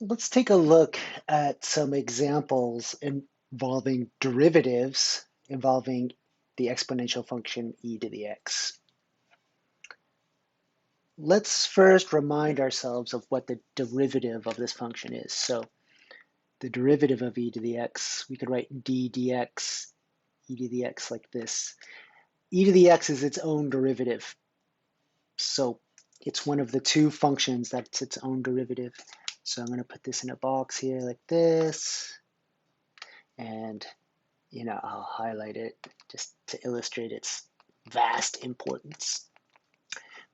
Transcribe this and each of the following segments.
Let's take a look at some examples involving derivatives involving the exponential function e to the x. Let's first remind ourselves of what the derivative of this function is. So the derivative of e to the x, we could write d dx, e to the x like this. E to the x is its own derivative. So it's one of the two functions that's its own derivative. So I'm going to put this in a box here like this. And, I'll highlight it just to illustrate its vast importance.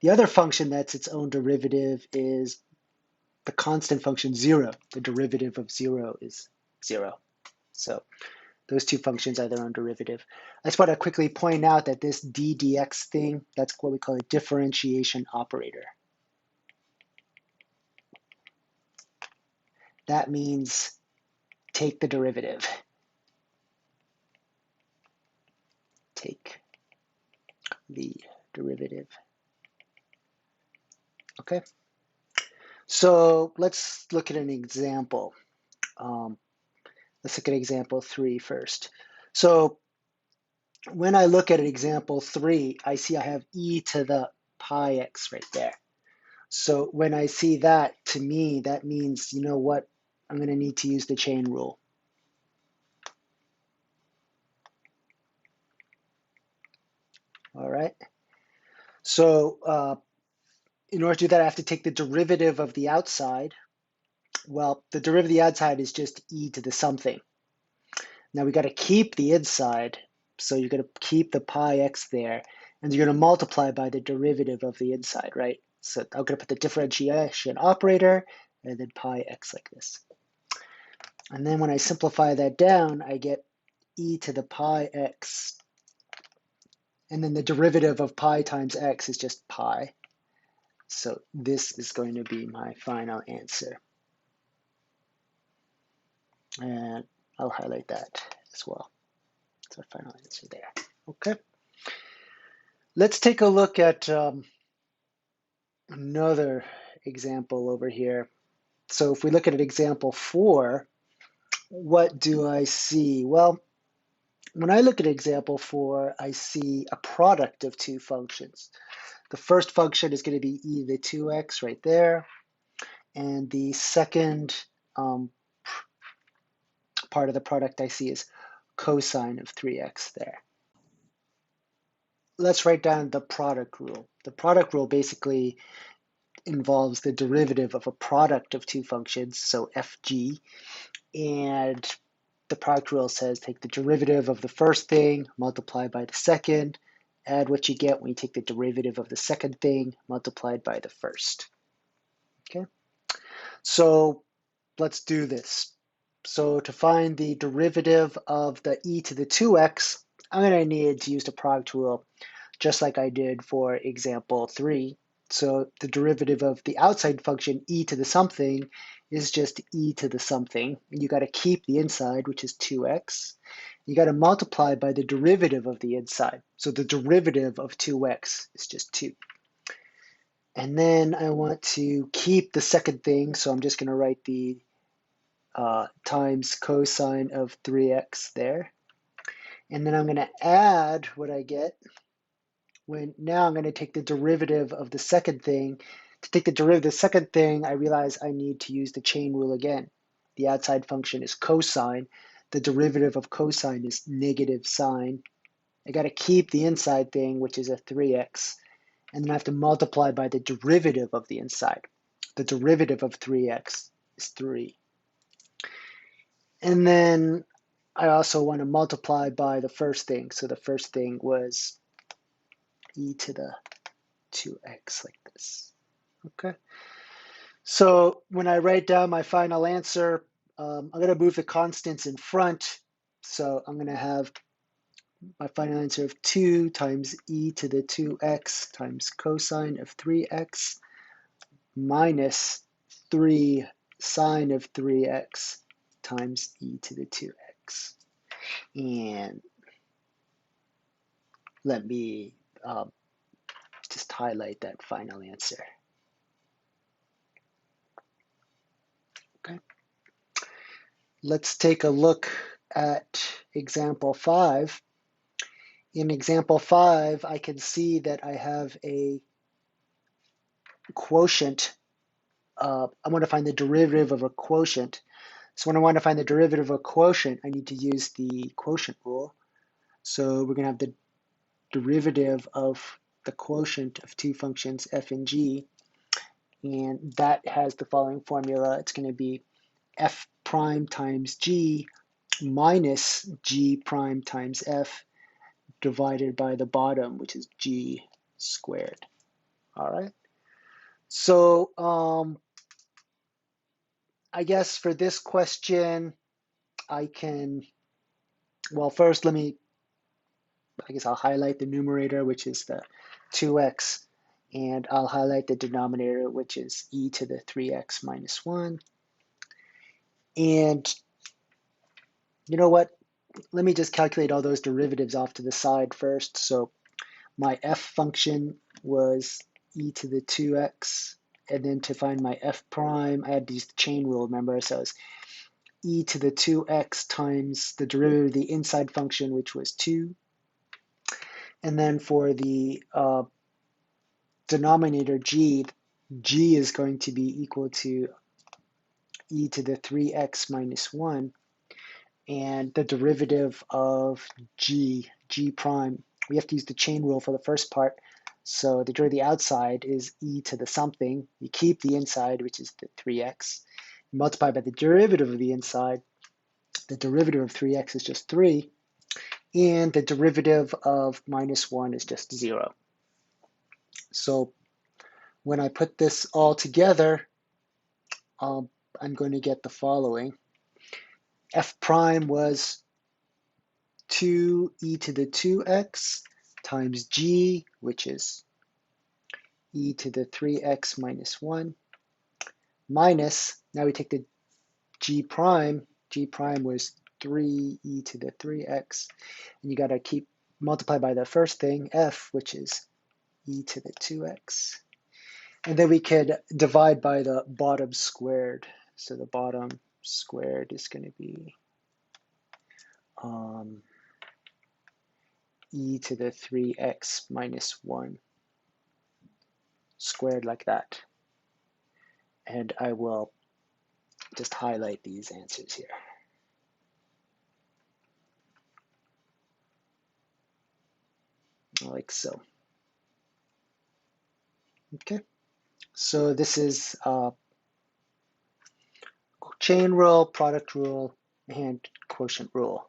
The other function that's its own derivative is the constant function 0. The derivative of 0 is 0. So those two functions are their own derivative. I just want to quickly point out that this d dx thing, that's what we call a differentiation operator. That means take the derivative. Take the derivative. Okay? So let's look at an example. Let's look at example 3 first. So when I look at example 3, I see I have e to the pi x right there. So when I see that, to me, that means, you know what? I'm going to need to use the chain rule. All right. So in order to do that, I have to take the derivative of the outside. Well, the derivative of the outside is just e to the something. Now we got to keep the inside. So you're going to keep the pi x there, and you're going to multiply by the derivative of the inside, right? So I'm going to put the differentiation operator and then pi x like this. And then when I simplify that down, I get e to the pi x. And then the derivative of pi times x is just pi. So this is going to be my final answer. And I'll highlight that as well. That's our final answer there. Okay. Let's take a look at another example over here. So if we look at an example 4, what do I see? Well, when I look at example 4, I see a product of two functions. The first function is going to be e to the 2x right there. And the second part of the product I see is cosine of 3x there. Let's write down the product rule. The product rule basically involves the derivative of a product of two functions, so fg, and the product rule says take the derivative of the first thing, multiply by the second, add what you get when you take the derivative of the second thing multiplied by the first. Okay, so let's do this. So to find the derivative of the e to the 2x, I'm going to need to use the product rule just like I did for example 3. So the derivative of the outside function e to the something is just e to the something. And you got to keep the inside, which is 2x. You got to multiply by the derivative of the inside. So the derivative of 2x is just 2. And then I want to keep the second thing, so I'm just going to write the times cosine of 3x there. And then I'm going to add what I get when now I'm going to take the derivative of the second thing. To take the derivative of the second thing, I realize I need to use the chain rule again. The outside function is cosine. The derivative of cosine is negative sine. I got to keep the inside thing, which is a 3x, and then I have to multiply by the derivative of the inside. The derivative of 3x is 3. And then I also want to multiply by the first thing. So the first thing was e to the 2x like this. Okay. So when I write down my final answer, I'm going to move the constants in front. So I'm going to have my final answer of 2 times e to the 2x times cosine of 3x minus 3 sine of 3x times e to the 2x. And let me just highlight that final answer. Okay. Let's take a look at example 5. In example 5, I can see that I have a quotient. I want to find the derivative of a quotient. So when I want to find the derivative of a quotient, I need to use the quotient rule. So we're going to have the derivative of the quotient of two functions f and g, and that has the following formula. It's going to be f prime times g minus g prime times f divided by the bottom, which is g squared. All right. So I guess for this question, I can, well, first I guess I'll highlight the numerator, which is the 2x, and I'll highlight the denominator, which is e to the 3x minus 1. And you know what? Let me just calculate all those derivatives off to the side first. So my f function was e to the 2x, and then to find my f prime, I had to use the chain rule, remember? So it's e to the 2x times the derivative of the inside function, which was 2. And then for the denominator g is going to be equal to e to the 3x minus 1. And the derivative of g prime, we have to use the chain rule for the first part. So the derivative of the outside is e to the something. You keep the inside, which is the 3x. Multiply by the derivative of the inside. The derivative of 3x is just 3. And the derivative of minus 1 is just 0. So when I put this all together, I'm going to get the following. F prime was 2e to the 2x times g, which is e to the 3x minus 1, minus, now we take the g prime was 3e to the 3x, and you got to keep multiply by the first thing, f, which is e to the 2x. And then we could divide by the bottom squared. So the bottom squared is going to be e to the 3x minus 1 squared, like that. And I will just highlight these answers here. Like so. Okay, so this is chain rule, product rule, and quotient rule.